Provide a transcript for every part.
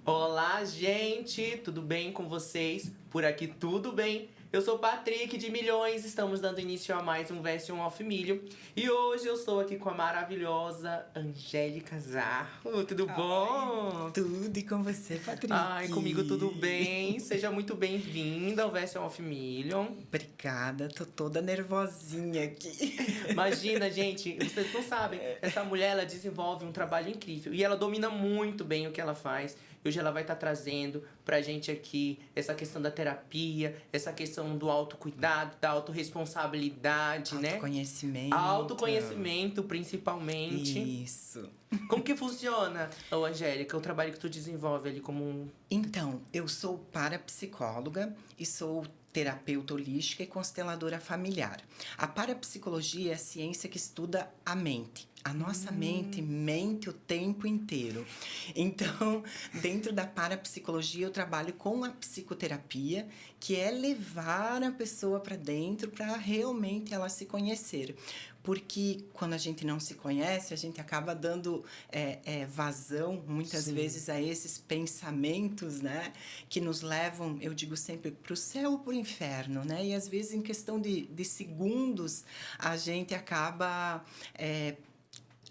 Olá, gente! Tudo bem com vocês? Por aqui tudo bem? Eu sou Patrick de Milhões, estamos dando início a mais um Version of Milho. E hoje eu estou aqui com a maravilhosa Angélica Zarro. Tudo bom? Tudo e com você, Patrick? Ai, comigo tudo bem. Seja muito bem-vinda ao Version of Million. Obrigada, tô toda nervosinha aqui. Imagina, gente, vocês não sabem, essa mulher, ela desenvolve um trabalho incrível e ela domina muito bem o que ela faz. E hoje ela vai estar trazendo pra gente aqui essa questão da terapia, essa questão do autocuidado, da autorresponsabilidade, né? Autoconhecimento. Autoconhecimento, principalmente. Isso. Como que funciona, ô Angélica, o trabalho que tu desenvolve ali como um... Então, eu sou parapsicóloga e sou terapeuta holística e consteladora familiar. A parapsicologia é a ciência que estuda a mente. A nossa mente mente o tempo inteiro. Então, dentro da parapsicologia, eu trabalho com a psicoterapia, que é levar a pessoa para dentro para realmente ela se conhecer. Porque quando a gente não se conhece, a gente acaba dando vazão, muitas vezes, a esses pensamentos, né? Que nos levam, eu digo sempre, para o céu ou para o inferno, né? E às vezes, em questão de segundos, a gente acaba...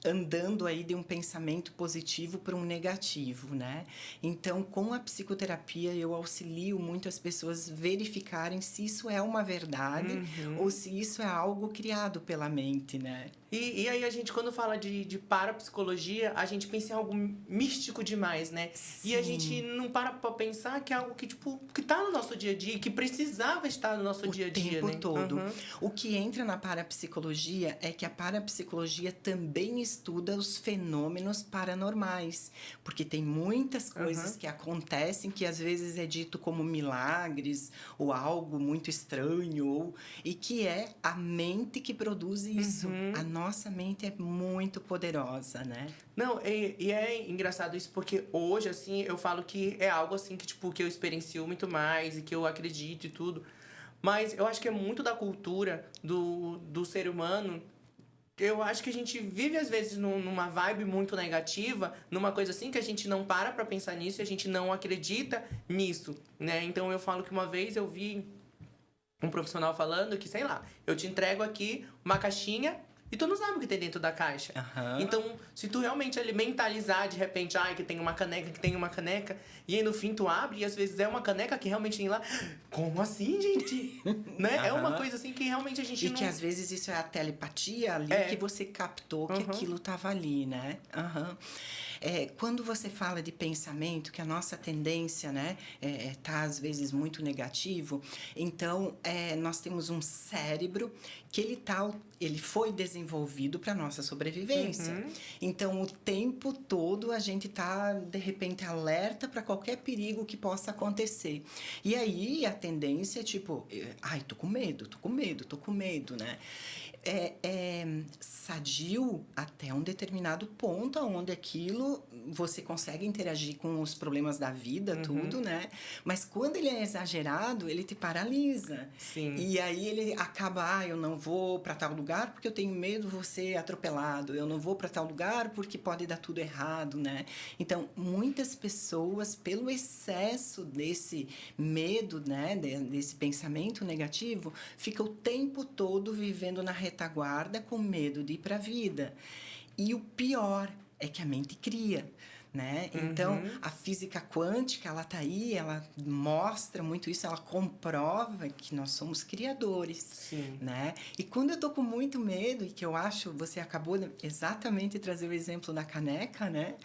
andando aí de um pensamento positivo para um negativo, né? Então, com a psicoterapia, eu auxilio muito as pessoas verificarem se isso é uma verdade ou se isso é algo criado pela mente, né? E aí a gente, quando fala de parapsicologia, a gente pensa em algo místico demais, né? Sim. E a gente não para pra pensar que é algo que, tipo, que tá no nosso dia a dia, que precisava estar no nosso dia a dia, O né? tempo todo. O que entra na parapsicologia é que a parapsicologia também estuda os fenômenos paranormais. Porque tem muitas coisas que acontecem que às vezes é dito como milagres ou algo muito estranho, e que é a mente que produz isso. A nossa mente é muito poderosa, né? Não, e é engraçado isso porque hoje, assim, eu falo que é algo assim que, tipo, que eu experiencio muito mais e que eu acredito e tudo. Mas eu acho que é muito da cultura do ser humano. Eu acho que a gente vive, às vezes, numa vibe muito negativa, numa coisa assim que a gente não para pra pensar nisso e a gente não acredita nisso, né? Então eu falo que uma vez eu vi um profissional falando que, sei lá, eu te entrego aqui uma caixinha e tu não sabe o que tem dentro da caixa. Então, se tu realmente ali mentalizar de repente, ai, que tem uma caneca, que tem uma caneca, e aí no fim tu abre e às vezes é uma caneca que realmente tem lá. Como assim, gente? Né? É uma coisa assim que realmente a gente E não... que às vezes isso é a telepatia ali que você captou que aquilo estava ali, né? Quando você fala de pensamento, que a nossa tendência, né, tá às vezes muito negativo, então nós temos um cérebro que ele foi desenvolvido para nossa sobrevivência. Então, o tempo todo a gente tá, de repente, alerta para qualquer perigo que possa acontecer. E aí, a tendência é tipo, ai, tô com medo, né? É sadio até um determinado ponto onde aquilo você consegue interagir com os problemas da vida, tudo, né? Mas quando ele é exagerado, ele te paralisa. Sim. E aí ele acaba, eu não vou para tal lugar porque eu tenho medo de vou ser atropelado, eu não vou para tal lugar porque pode dar tudo errado, né? Então, muitas pessoas, pelo excesso desse medo, né, desse pensamento negativo, ficam o tempo todo vivendo na retaguarda com medo de ir para a vida. E o pior é que a mente cria, né? Então, a física quântica, ela tá aí, ela mostra muito isso, ela comprova que nós somos criadores, né? E quando eu tô com muito medo, e que eu acho, você acabou exatamente de trazer o exemplo da caneca, né?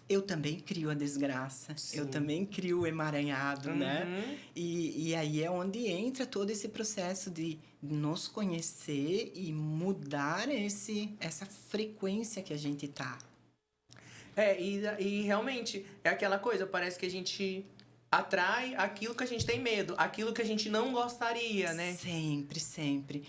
Eu também crio a desgraça, eu também crio o emaranhado, né? E aí é onde entra todo esse processo de nos conhecer e mudar essa frequência que a gente tá. E realmente é aquela coisa, parece que a gente atrai aquilo que a gente tem medo, aquilo que a gente não gostaria, né? Sempre, sempre.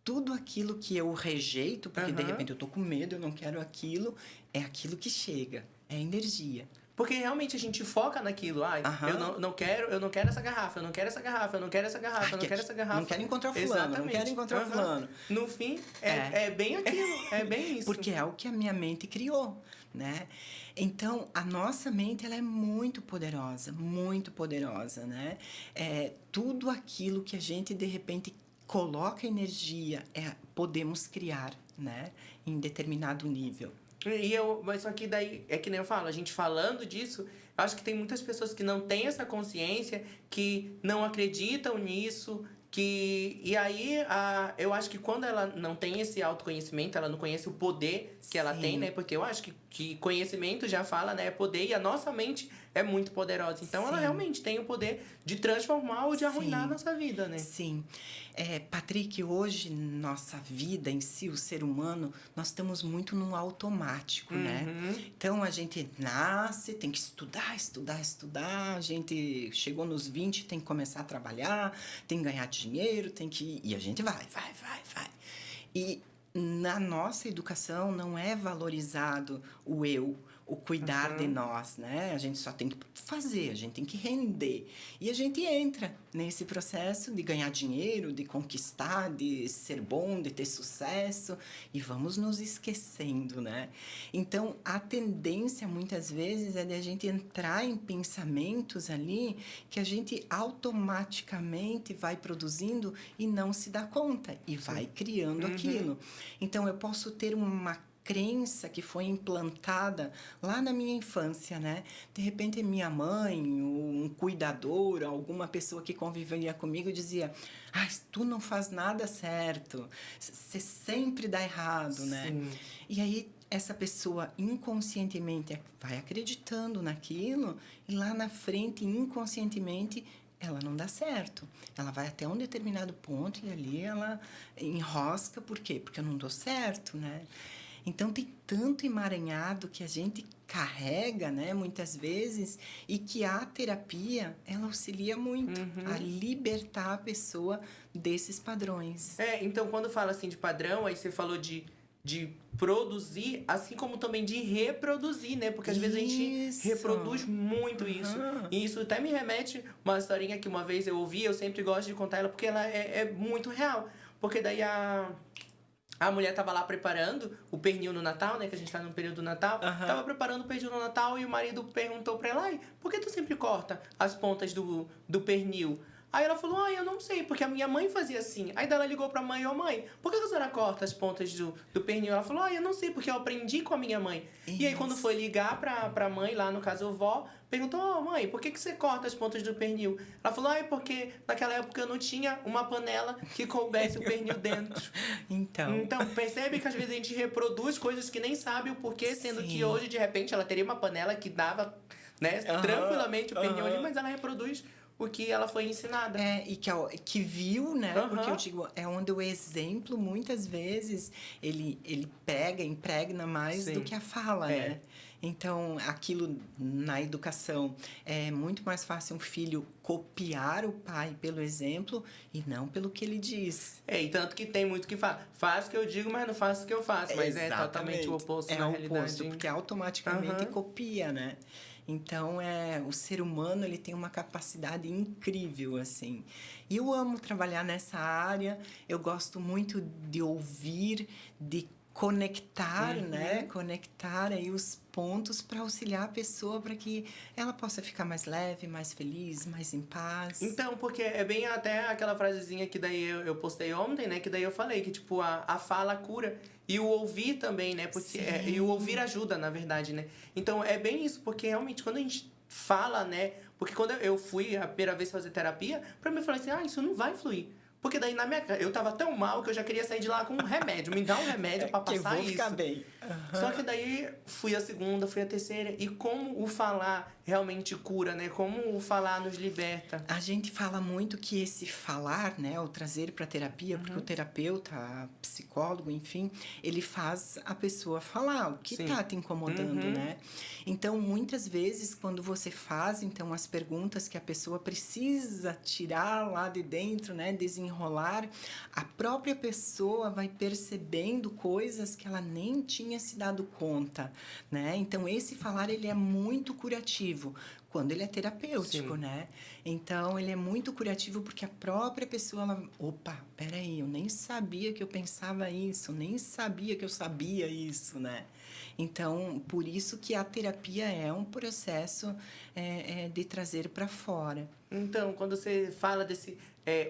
Tudo aquilo que eu rejeito, porque de repente eu tô com medo, eu não quero aquilo, é aquilo que chega, é energia. Porque realmente a gente foca naquilo. Ai, eu não quero essa garrafa, eu não quero essa garrafa, eu não quero essa garrafa, eu não quero essa garrafa. Não quero encontrar fulano, Exatamente. não quero encontrar fulano. No fim, é bem aquilo, é bem isso. Porque é o que a minha mente criou, né? Então, a nossa mente, ela é muito poderosa, né? Tudo aquilo que a gente, de repente, coloca energia, podemos criar, né? Em determinado nível. Mas só que daí, é que nem eu falo, a gente falando disso, eu acho que tem muitas pessoas que não têm essa consciência, que não acreditam nisso, e aí eu acho que quando ela não tem esse autoconhecimento, ela não conhece o poder que ela tem, né? Sim. Porque eu acho que conhecimento já fala, né? É poder, e a nossa mente é muito poderosa. Então ela Sim. realmente tem o poder de transformar ou de arruinar a Sim. nossa vida, né? Sim. Patrick, hoje, nossa vida em si, o ser humano, nós estamos muito no automático, né? Uhum. Então, a gente nasce, tem que estudar, estudar, estudar. A gente chegou nos 20, tem que começar a trabalhar, tem que ganhar dinheiro, tem que... E a gente vai. E na nossa educação não é valorizado o eu, o cuidar de nós, né? A gente só tem que fazer, a gente tem que render. E a gente entra nesse processo de ganhar dinheiro, de conquistar, de ser bom, de ter sucesso, e vamos nos esquecendo, né? Então, a tendência muitas vezes é de a gente entrar em pensamentos ali que a gente automaticamente vai produzindo e não se dá conta, e vai criando aquilo. Então, eu posso ter uma crença que foi implantada lá na minha infância, né? De repente, minha mãe, um cuidador, alguma pessoa que convivia comigo dizia: "Ai, tu não faz nada certo, você sempre dá errado", né? Sim. E aí essa pessoa inconscientemente vai acreditando naquilo e lá na frente, inconscientemente, ela não dá certo. Ela vai até um determinado ponto e ali ela enrosca. Por quê? Porque eu não dou certo, né? Então, tem tanto emaranhado que a gente carrega, né, muitas vezes, e que a terapia, ela auxilia muito a libertar a pessoa desses padrões. Então quando fala assim de padrão, aí você falou de produzir, assim como também de reproduzir, né? Porque às vezes a gente Isso. reproduz muito isso. Aham. E isso até me remete uma historinha que uma vez eu ouvi, eu sempre gosto de contar ela porque ela é muito real. Porque daí a mulher tava lá preparando o pernil no Natal, né? Que a gente tá no período do Natal. Aham. Tava preparando o pernil no Natal e o marido perguntou pra ela: "Ai, por que tu sempre corta as pontas do pernil?" Aí ela falou: "Eu não sei, porque a minha mãe fazia assim." Aí daí ela ligou pra mãe: "Ô mãe, por que a senhora corta as pontas do pernil?" Ela falou: "Eu não sei, porque eu aprendi com a minha mãe." E aí quando Isso. foi ligar pra mãe, lá no caso a vó, perguntou: "Ô mãe, por que você corta as pontas do pernil?" Ela falou: "É porque naquela época eu não tinha uma panela que coubesse o pernil dentro." Então, Então, percebe que às vezes a gente reproduz coisas que nem sabe o porquê, sendo que sim. hoje, de repente, ela teria uma panela que dava, né, Aham, tranquilamente o pernil ali, aham. mas ela reproduz o que ela foi ensinada. E que viu, né? Porque eu Aham. digo, é onde o exemplo, muitas vezes, ele pega, impregna mais do Sim. que a fala, É. né? Então, aquilo na educação, é muito mais fácil um filho copiar o pai pelo exemplo e não pelo que ele diz. E tanto que tem muito que fala, faz o que eu digo, mas não faço o que eu faço. Mas é totalmente o oposto É na o realidade. oposto, porque automaticamente Aham. copia, né? Então, o ser humano, ele tem uma capacidade incrível, assim. E eu amo trabalhar nessa área, eu gosto muito de ouvir, de conectar, né? Conectar aí os pontos para auxiliar a pessoa para que ela possa ficar mais leve, mais feliz, mais em paz. Então, porque é bem até aquela frasezinha que daí eu postei ontem, né? Que daí eu falei que, tipo, a fala cura. E o ouvir também, né? Porque, e o ouvir ajuda, na verdade, né? Então, é bem isso. Porque, realmente, quando a gente fala, né? Porque quando eu fui a primeira vez fazer terapia, pra mim eu falei assim, isso não vai fluir. Porque daí eu tava tão mal que eu já queria sair de lá com um remédio. Me dá um remédio pra que eu passar vou isso. ficar bem. Só que daí fui a segunda, fui a terceira. E como o falar realmente cura, né? Como o falar nos liberta. A gente fala muito que esse falar, né, o trazer para terapia, porque o terapeuta, psicólogo, enfim, ele faz a pessoa falar o que Sim. tá te incomodando, né? Então, muitas vezes, quando você faz, então, as perguntas que a pessoa precisa tirar lá de dentro, né, desenrolar, a própria pessoa vai percebendo coisas que ela nem tinha se dado conta, né? Então, esse falar, ele é muito curativo quando ele é terapêutico, Sim. né? Então, ele é muito curativo porque a própria pessoa, ela... Opa, peraí, eu nem sabia que eu pensava isso, nem sabia que eu sabia isso, né? Então, por isso que a terapia é um processo de trazer para fora. Então, quando você fala desse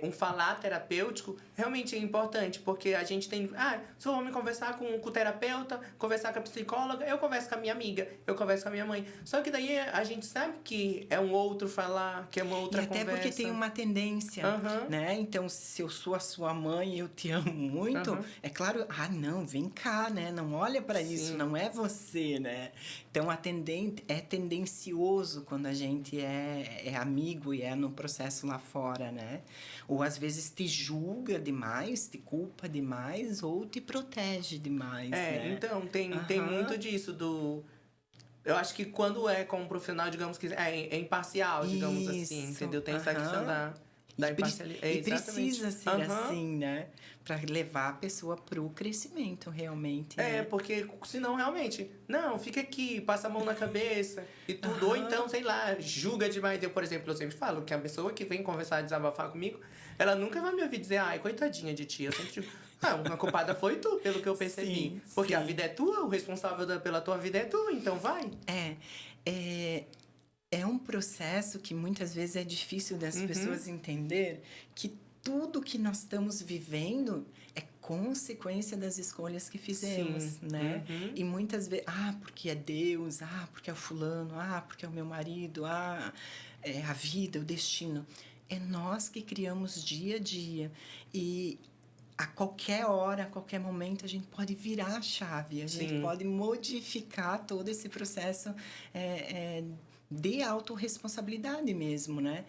um falar terapêutico, realmente é importante, porque a gente tem. Ah, se eu vou me conversar com o terapeuta, conversar com a psicóloga, eu converso com a minha amiga, eu converso com a minha mãe. Só que daí a gente sabe que é um outro falar, que é uma outra e até conversa. porque tem uma tendência, né? Então, se eu sou a sua mãe e eu te amo muito, é claro, não, vem cá, né? Não olha para isso, não é você, né? Então, é tendencioso quando a gente é amigo e é no processo lá fora, né? Ou às vezes te julga demais, te culpa demais, ou te protege demais, né? Então, tem muito disso do... Eu acho que quando é como profissional, digamos que é imparcial, digamos assim, entendeu? Tem essa questão da imparcialidade. E precisa ser assim, né? Para levar a pessoa pro crescimento, realmente. Né? Porque senão realmente, não, fica aqui, passa a mão na cabeça e tudo. Ou então, sei lá, julga demais. Eu, por exemplo, eu sempre falo que a pessoa que vem conversar, desabafar comigo, ela nunca vai me ouvir dizer, ai, coitadinha de ti. Eu sempre digo, a culpada foi tu, pelo que eu percebi. Porque a vida é tua, o responsável pela tua vida é tu, então vai. É um processo que muitas vezes é difícil das pessoas entender que tudo que nós estamos vivendo é consequência das escolhas que fizemos, né? E muitas vezes, porque é Deus, porque é o fulano, porque é o meu marido, é a vida, o destino. É nós que criamos dia a dia. E a qualquer hora, a qualquer momento, a gente pode virar a chave, a gente pode modificar todo esse processo de autorresponsabilidade mesmo, né?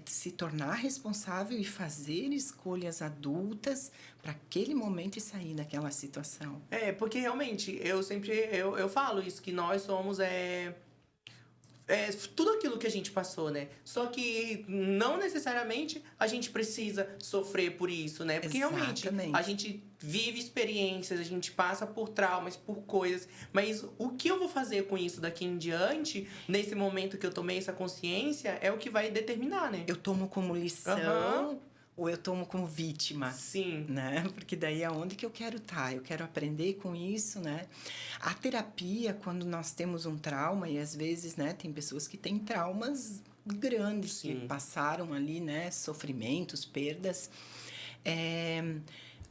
Se tornar responsável e fazer escolhas adultas para aquele momento e sair daquela situação. Porque realmente, eu falo isso, que nós somos tudo aquilo que a gente passou, né? Só que não necessariamente a gente precisa sofrer por isso, né? Porque realmente a gente vive experiências, a gente passa por traumas, por coisas. Mas o que eu vou fazer com isso daqui em diante, nesse momento que eu tomei essa consciência, é o que vai determinar, né? Eu tomo como lição... ou eu tomo como vítima. Sim. Né? Porque daí é onde que eu quero estar. Eu quero aprender com isso, né? A terapia, quando nós temos um trauma, e às vezes, né, tem pessoas que têm traumas grandes, que passaram ali, né, sofrimentos, perdas.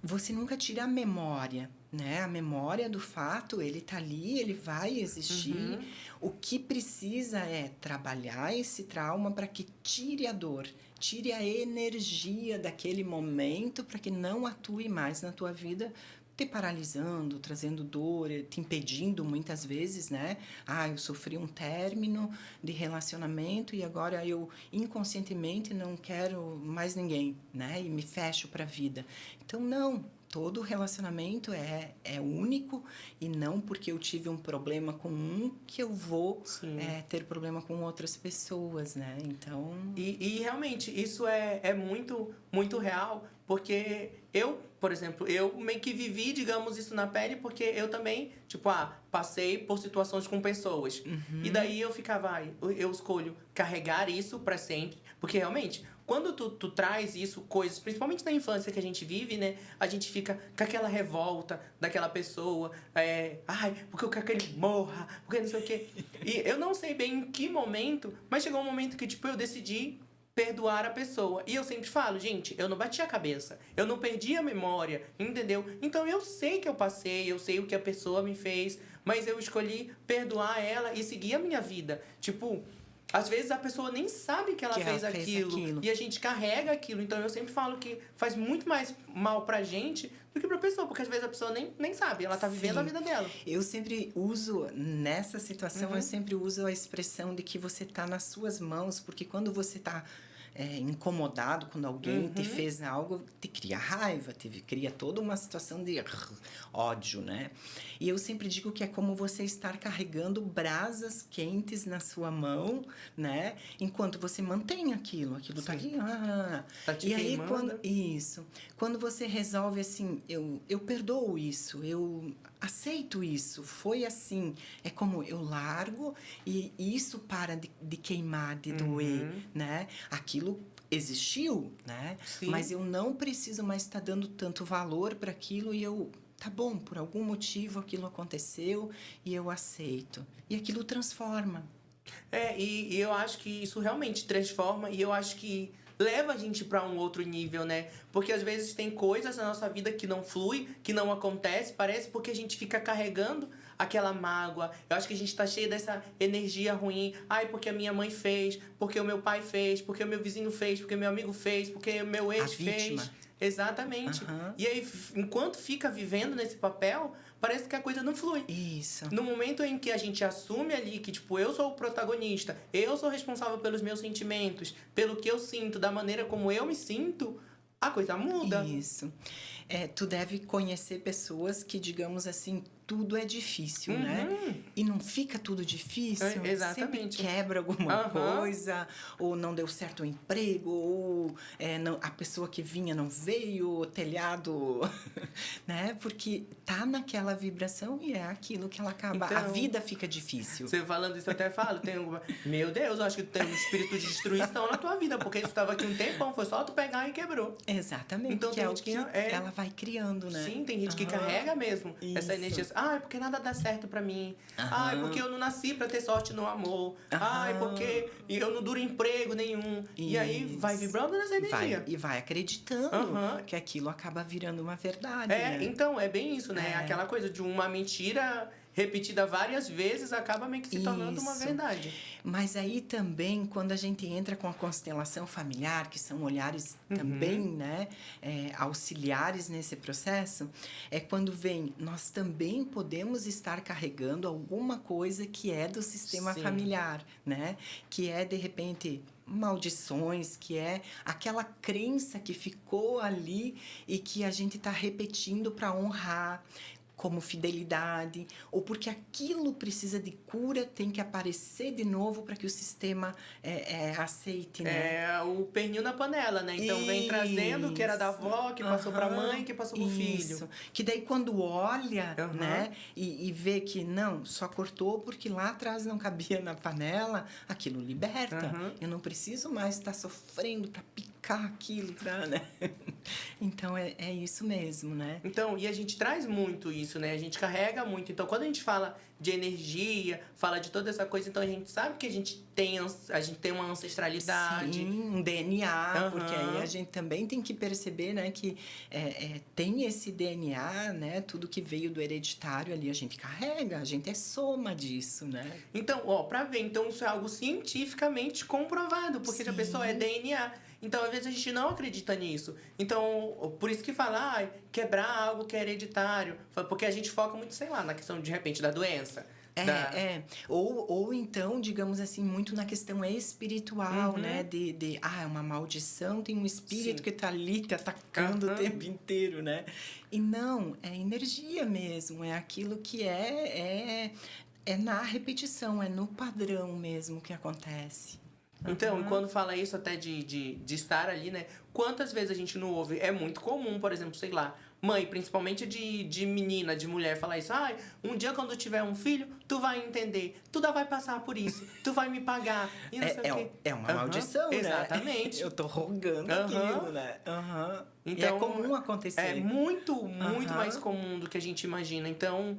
Você nunca tira a memória, né? A memória do fato, ele tá ali, ele vai existir. O que precisa é trabalhar esse trauma para que tire a dor, tire a energia daquele momento para que não atue mais na tua vida, te paralisando, trazendo dor, te impedindo muitas vezes, né? Eu sofri um término de relacionamento e agora eu inconscientemente não quero mais ninguém, né? E me fecho para a vida. Então, não. Todo relacionamento é único e não porque eu tive um problema com um que eu vou ter problema com outras pessoas, né? Então... E realmente, isso é muito, muito real, porque eu, por exemplo, eu meio que vivi, digamos, isso na pele, porque eu também, tipo, passei por situações com pessoas. E daí eu ficava, eu escolho carregar isso pra sempre, porque realmente... Quando tu traz isso, coisas, principalmente na infância que a gente vive, né? A gente fica com aquela revolta daquela pessoa. Porque eu quero que ele morra, porque não sei o quê. E eu não sei bem em que momento, mas chegou um momento que, tipo, eu decidi perdoar a pessoa. E eu sempre falo, gente, eu não bati a cabeça. Eu não perdi a memória, entendeu? Então eu sei que eu passei, eu sei o que a pessoa me fez, mas eu escolhi perdoar ela e seguir a minha vida. Tipo... Às vezes a pessoa nem sabe que ela fez aquilo e a gente carrega aquilo. Então eu sempre falo que faz muito mais mal pra gente do que pra pessoa, porque às vezes a pessoa nem sabe, ela tá vivendo a vida dela. Eu sempre uso, nessa situação, eu sempre uso a expressão de que você tá nas suas mãos, porque quando você tá incomodado, quando alguém te fez algo, te cria raiva, te cria toda uma situação de ódio, né? E eu sempre digo que é como você estar carregando brasas quentes na sua mão, né? Enquanto você mantém aquilo tá aqui, tá te e aí queimando. quando você resolve assim, eu perdoo isso, eu aceito isso, foi assim, é como eu largo e isso para de queimar, de doer, né? Aquilo existiu, né? Mas eu não preciso mais estar dando tanto valor para aquilo e eu tá bom, por algum motivo aquilo aconteceu e eu aceito. E aquilo transforma. E eu acho que isso realmente transforma e eu acho que leva a gente para um outro nível, né? Porque às vezes tem coisas na nossa vida que não flui, que não acontece, parece porque a gente fica carregando aquela mágoa. Eu acho que a gente tá cheio dessa energia ruim. Ai, porque a minha mãe fez, porque o meu pai fez, porque o meu vizinho fez, porque o meu amigo fez, porque o meu ex fez. Exatamente. Uhum. E aí, enquanto fica vivendo nesse papel, parece que a coisa não flui. Isso. No momento em que a gente assume ali que, tipo, eu sou o protagonista, eu sou responsável pelos meus sentimentos, pelo que eu sinto, da maneira como eu me sinto, a coisa muda. Isso. Tu deve conhecer pessoas que, digamos assim, tudo é difícil, né? E não fica tudo difícil. Exatamente. Sempre quebra alguma coisa, ou não deu certo o emprego, ou a pessoa que vinha não veio, o telhado, né? Porque tá naquela vibração e é aquilo que ela acaba. Então, a vida fica difícil. Você falando isso, eu até falo, meu Deus, eu acho que tem um espírito de destruição na tua vida, porque isso estava aqui um tempão, foi só tu pegar e quebrou. Exatamente. Então, que é o que ela vai criando, né? Sim, tem gente que carrega mesmo essa energia. Ai, porque nada dá certo pra mim. Ai, porque eu não nasci pra ter sorte no amor. Ai, porque eu não duro emprego nenhum. E aí vai vibrando nessa energia. Vai acreditando que aquilo acaba virando uma verdade. Né? Então, é bem isso, né? Aquela coisa de uma mentira repetida várias vezes acaba meio que se tornando uma verdade. Mas aí também, quando a gente entra com a constelação familiar, que são olhares também, né, auxiliares nesse processo, é quando vem, nós também podemos estar carregando alguma coisa que é do sistema familiar, né? Que é, de repente, maldições, que é aquela crença que ficou ali e que a gente está repetindo para honrar, como fidelidade, ou porque aquilo precisa de cura, tem que aparecer de novo para que o sistema aceite, né? É o pernil na panela, né? Então vem trazendo o que era da avó, que passou para a mãe, que passou pro filho. Que daí quando olha, né, e vê que não, só cortou porque lá atrás não cabia na panela, aquilo liberta. Eu não preciso mais estar sofrendo para picar aquilo, né? Então é isso mesmo, né? Então, e a gente traz muito isso, né? A gente carrega muito. Então, quando a gente fala de energia, fala de toda essa coisa, então a gente sabe que a gente tem uma ancestralidade. Sim, um DNA, porque aí a gente também tem que perceber, né, que tem esse DNA, né, tudo que veio do hereditário ali, a gente carrega, a gente é soma disso, né? Então, pra ver, então isso é algo cientificamente comprovado, porque a pessoa é DNA. Então, às vezes, a gente não acredita nisso. Então, por isso que fala, quebrar algo que é hereditário. Porque a gente foca muito, sei lá, na questão, de repente, da doença. Ou então, digamos assim, muito na questão espiritual, né? É uma maldição, tem um espírito que tá ali te atacando o tempo inteiro, né? E não, é energia mesmo, é aquilo que é na repetição, é no padrão mesmo que acontece. Então, quando fala isso até de estar ali, né? Quantas vezes a gente não ouve? É muito comum, por exemplo, sei lá, mãe, principalmente de menina, de mulher, falar isso. Um dia quando eu tiver um filho, tu vai entender. Tu vai passar por isso. Tu vai me pagar. E não sei o quê. É uma maldição, né? Exatamente. Eu tô rogando aquilo, né? Então, e é comum acontecer. É muito mais comum do que a gente imagina. Então,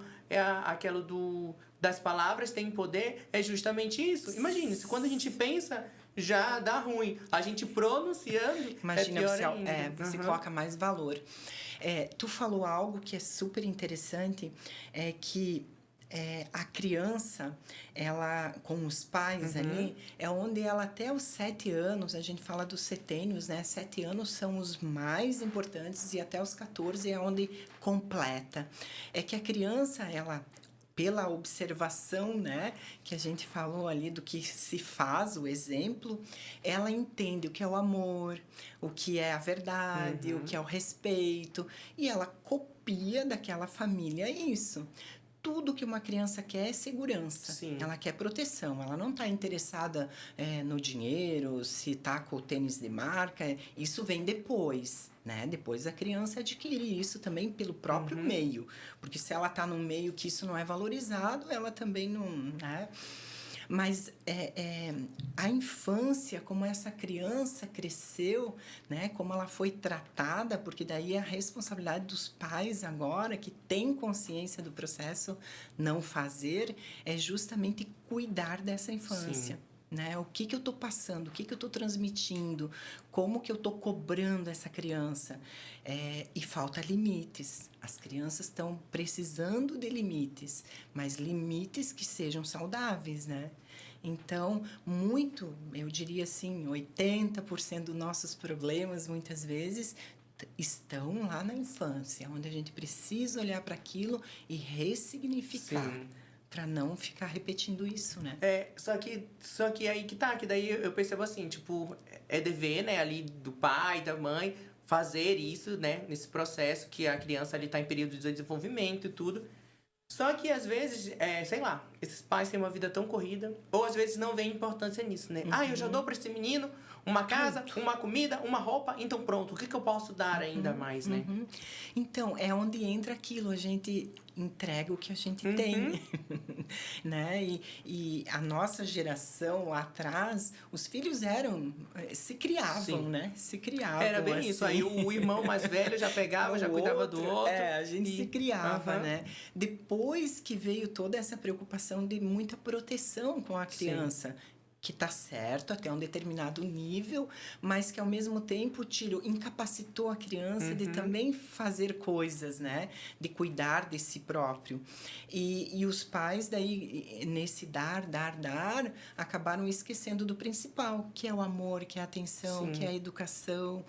aquilo das palavras têm poder, é justamente isso. Imagine, se quando a gente pensa, já dá ruim. A gente pronunciando, imagina, é pior ainda. Você coloca mais valor. Tu falou algo que é super interessante, que a criança, ela com os pais ali, é onde ela até os 7 anos, a gente fala dos setênios, né? 7 anos são os mais importantes e até os 14 é onde completa. É que a criança, ela, pela observação, né, que a gente falou ali do que se faz, o exemplo, ela entende o que é o amor, o que é a verdade, o que é o respeito, e ela copia daquela família isso. Tudo que uma criança quer é segurança. Sim. Ela quer proteção. Ela não está interessada no dinheiro, se está com o tênis de marca. Isso vem depois, né? Depois a criança adquire isso também pelo próprio meio. Porque se ela está num meio que isso não é valorizado, ela também não... né? Mas a infância, como essa criança cresceu, né? Como ela foi tratada, porque daí é a responsabilidade dos pais agora, que têm consciência do processo, não fazer, é justamente cuidar dessa infância. Sim. Né? O que eu estou passando, o que eu estou transmitindo, como que eu estou cobrando essa criança. E falta limites. As crianças estão precisando de limites, mas limites que sejam saudáveis, né? Então, eu diria assim, 80% dos nossos problemas, muitas vezes, estão lá na infância, onde a gente precisa olhar para aquilo e ressignificar. Sim. Para não ficar repetindo isso, né? Só que aí que tá, que daí eu percebo assim, tipo, é dever, né, ali do pai, da mãe, fazer isso, né, nesse processo que a criança ali tá em período de desenvolvimento e tudo. Só que às vezes, sei lá, esses pais têm uma vida tão corrida, ou às vezes não veem importância nisso, né? Ah, eu já dou pra esse menino uma casa, uma comida, uma roupa, então pronto, o que eu posso dar ainda mais, né? Então, é onde entra aquilo, a gente entrega o que a gente tem, né? E a nossa geração lá atrás, os filhos se criavam, Sim. né? Se criavam. Era bem assim. isso. Aí o irmão mais velho já pegava, já cuidava do outro. A gente se criava, né? Depois que veio toda essa preocupação de muita proteção com a criança. Que tá certo até um determinado nível, mas que ao mesmo tempo incapacitou a criança de também fazer coisas, né? De cuidar de si próprio. E os pais, daí, nesse dar, acabaram esquecendo do principal, que é o amor, que é a atenção, que é a educação.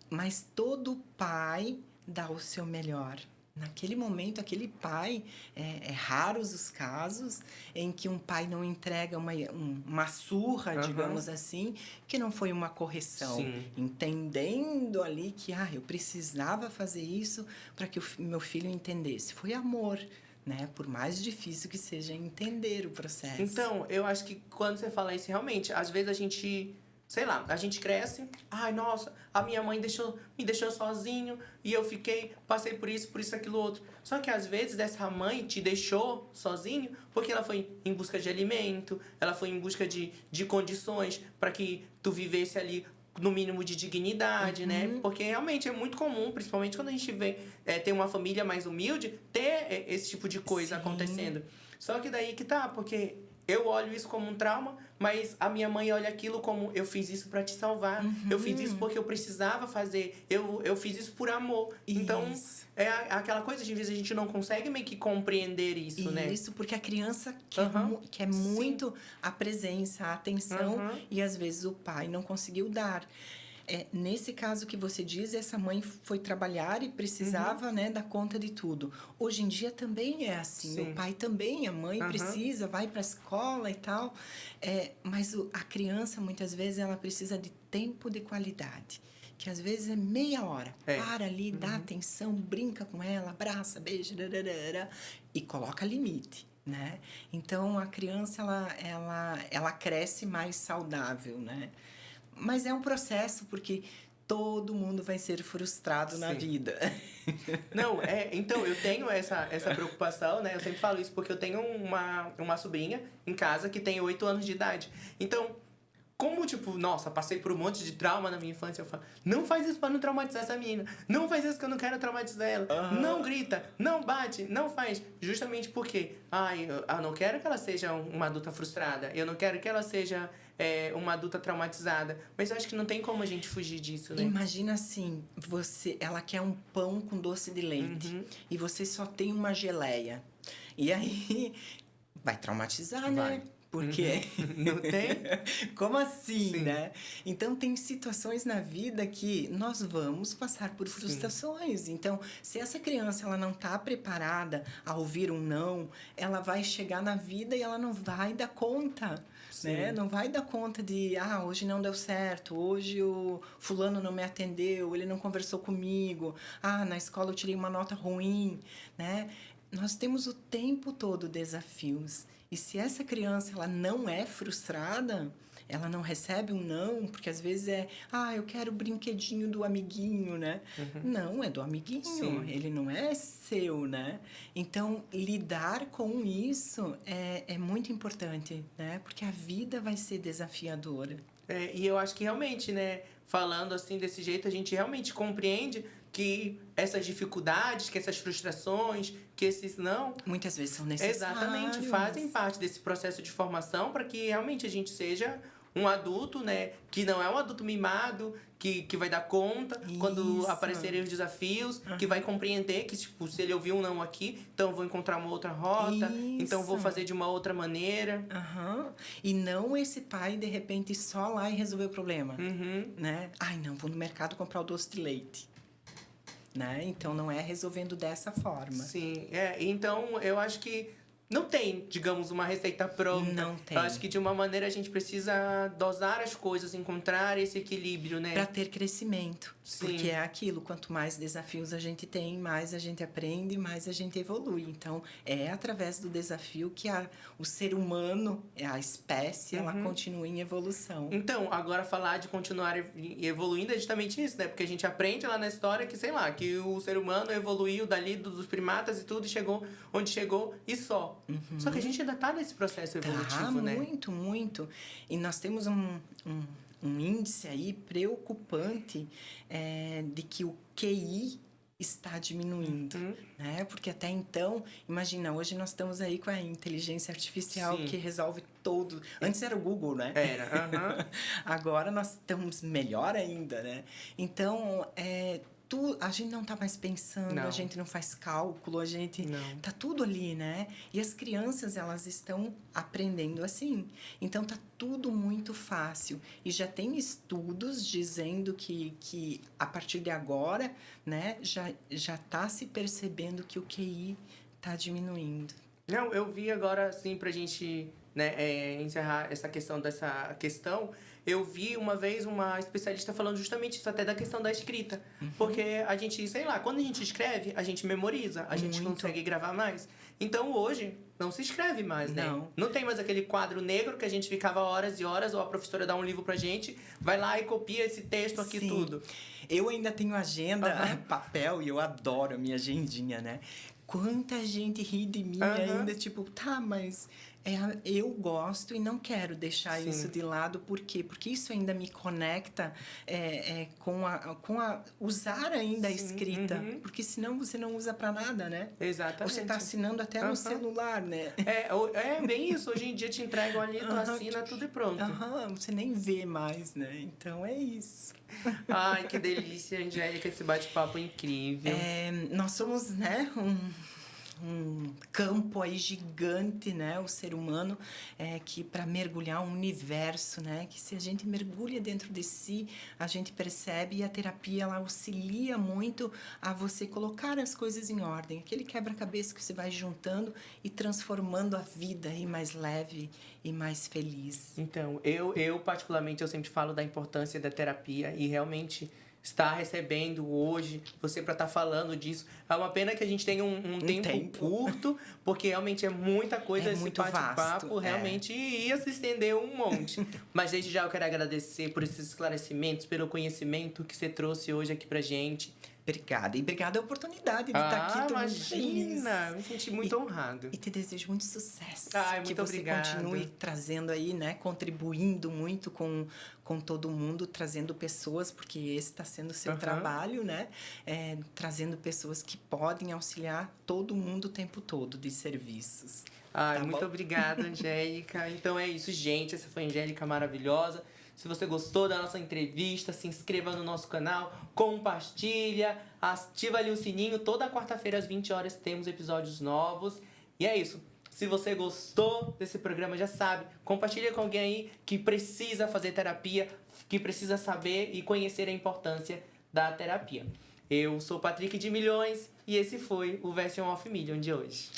Mas todo pai dá o seu melhor. Naquele momento, aquele pai, é raros os casos em que um pai não entrega uma surra, digamos assim, que não foi uma correção. Sim. Entendendo ali que eu precisava fazer isso para que o meu filho entendesse. Foi amor, né? Por mais difícil que seja entender o processo. Então, eu acho que quando você fala isso, realmente, às vezes a gente... Sei lá, a gente cresce, ai, nossa, a minha mãe me deixou sozinho e eu passei por isso, aquilo outro. Só que às vezes essa mãe te deixou sozinho porque ela foi em busca de alimento, ela foi em busca de condições para que tu vivesse ali no mínimo de dignidade, né? Porque realmente é muito comum, principalmente quando a gente tem uma família mais humilde, ter esse tipo de coisa acontecendo. Só que daí que tá, porque eu olho isso como um trauma, mas a minha mãe olha aquilo como eu fiz isso para te salvar. Eu fiz isso porque eu precisava fazer. Eu fiz isso por amor. Isso. Então, é aquela coisa, de vezes a gente não consegue meio que compreender isso, né? Isso, porque a criança quer muito a presença, a atenção, e às vezes o pai não conseguiu dar. Nesse caso que você diz, essa mãe foi trabalhar e precisava, né, dar conta de tudo. Hoje em dia também é assim. O pai também, a mãe precisa, vai para a escola e tal. Mas a criança, muitas vezes, ela precisa de tempo de qualidade. Que às vezes é meia hora. Para ali, dá atenção, brinca com ela, abraça, beija, e coloca limite. Né? Então, a criança, ela cresce mais saudável, né? Mas é um processo, porque todo mundo vai ser frustrado na vida. Não, então, eu tenho essa preocupação, né? Eu sempre falo isso porque eu tenho uma sobrinha em casa que tem 8 anos de idade. Então, como, tipo, nossa, passei por um monte de trauma na minha infância, eu falo, não faz isso pra não traumatizar essa menina. Não faz isso que eu não quero traumatizar ela. Não grita, não bate, não faz. Justamente porque, eu não quero que ela seja uma adulta frustrada. Eu não quero que ela seja uma adulta traumatizada. Mas eu acho que não tem como a gente fugir disso, né? Imagina assim, ela quer um pão com doce de leite. E você só tem uma geleia. E aí, vai traumatizar, né? Porque não tem? Como assim, né? Então, tem situações na vida que nós vamos passar por frustrações. Então, se essa criança ela não está preparada a ouvir um não, ela vai chegar na vida e ela não vai dar conta. Né? Não vai dar conta de, hoje não deu certo, hoje o fulano não me atendeu, ele não conversou comigo, na escola eu tirei uma nota ruim, né? Nós temos o tempo todo desafios. E se essa criança ela não é frustrada, ela não recebe um não, porque às vezes eu quero o brinquedinho do amiguinho, né? Não, é do amiguinho, Sim. ele não é seu, né? Então, lidar com isso é muito importante, né? Porque a vida vai ser desafiadora. E eu acho que realmente, né, falando assim desse jeito, a gente realmente compreende que essas dificuldades, que essas frustrações, que esses não, Muitas vezes são necessários. exatamente, fazem parte desse processo de formação para que realmente a gente seja um adulto, né, que não é um adulto mimado, que vai dar conta quando Isso. aparecerem os desafios, que vai compreender que, tipo, se ele ouvir um não aqui, então eu vou encontrar uma outra rota, então eu vou Isso. fazer de uma outra maneira. E não esse pai, de repente, só lá e resolver o problema, Uhum. né? Ai, não, vou no mercado comprar o doce de leite. Né? Então, não é resolvendo dessa forma. Sim, então eu acho que não tem, digamos, uma receita pronta. Não tem. Eu acho que de uma maneira a gente precisa dosar as coisas, encontrar esse equilíbrio, né? Para ter crescimento. Sim. Porque é aquilo, quanto mais desafios a gente tem, mais a gente aprende, mais a gente evolui. Então, é através do desafio que o ser humano, a espécie, ela continua em evolução. Então, agora falar de continuar evoluindo é justamente isso, né? Porque a gente aprende lá na história que, sei lá, que o ser humano evoluiu dali dos primatas e tudo, e chegou onde chegou e só. Só que a gente ainda tá nesse processo evolutivo, né? Muito, muito. E nós temos um índice aí preocupante de que o QI está diminuindo, né? Porque até então, imagina, hoje nós estamos aí com a inteligência artificial que resolve todo. Antes era o Google, né? Era. Agora nós estamos melhor ainda, né? Então, a gente não tá mais pensando, a gente não faz cálculo, tá tudo ali, né? E as crianças, elas estão aprendendo assim. Então, tá tudo muito fácil. E já tem estudos dizendo que a partir de agora, né, já tá se percebendo que o QI tá diminuindo. Não, eu vi agora, assim, pra gente, né, encerrar essa questão eu vi uma vez uma especialista falando justamente isso, até da questão da escrita. Porque a gente, sei lá, quando a gente escreve, a gente memoriza, a gente consegue gravar mais. Então, hoje, não se escreve mais, né? Não tem mais aquele quadro negro que a gente ficava horas e horas, ou a professora dá um livro pra gente, vai lá e copia esse texto aqui, tudo. Eu ainda tenho agenda, papel, e eu adoro a minha agendinha, né? Quanta gente ri de mim ainda, tipo, tá, mas eu gosto e não quero deixar isso de lado. Por quê? Porque isso ainda me conecta com usar ainda a escrita. Porque senão você não usa pra nada, né? Exatamente. Você tá assinando até no celular, né? É bem isso. Hoje em dia te entregam ali, tu assina tudo e pronto. Você nem vê mais, né? Então, é isso. Ai, que delícia, Angélica, esse bate-papo incrível. Nós somos, né, um campo aí gigante, né, o ser humano, que para mergulhar um universo, né, que se a gente mergulha dentro de si, a gente percebe, e a terapia ela auxilia muito a você colocar as coisas em ordem, aquele quebra-cabeça que você vai juntando e transformando a vida aí mais leve e mais feliz. Então, eu particularmente, eu sempre falo da importância da terapia e realmente estar recebendo hoje, você para estar falando disso. É uma pena que a gente tenha um tempo curto, porque realmente é muita coisa, esse bate-papo realmente ia se estender um monte. Mas desde já eu quero agradecer por esses esclarecimentos, pelo conhecimento que você trouxe hoje aqui pra gente. Obrigada. E obrigada a oportunidade de estar aqui. Imagina! Me senti muito honrado. E te desejo muito sucesso. Muito que você obrigado. Continue trazendo aí, né? Contribuindo muito com todo mundo, trazendo pessoas, porque esse está sendo o seu trabalho, né? Trazendo pessoas que podem auxiliar todo mundo o tempo todo de serviços. Muito obrigada, Angélica. Então é isso, gente. Essa foi a Angélica maravilhosa. Se você gostou da nossa entrevista, se inscreva no nosso canal, compartilha, ativa ali o sininho. Toda quarta-feira às 20 horas temos episódios novos. E é isso. Se você gostou desse programa, já sabe, compartilha com alguém aí que precisa fazer terapia, que precisa saber e conhecer a importância da terapia. Eu sou o Patrick de Milhões e esse foi o Version of Million de hoje.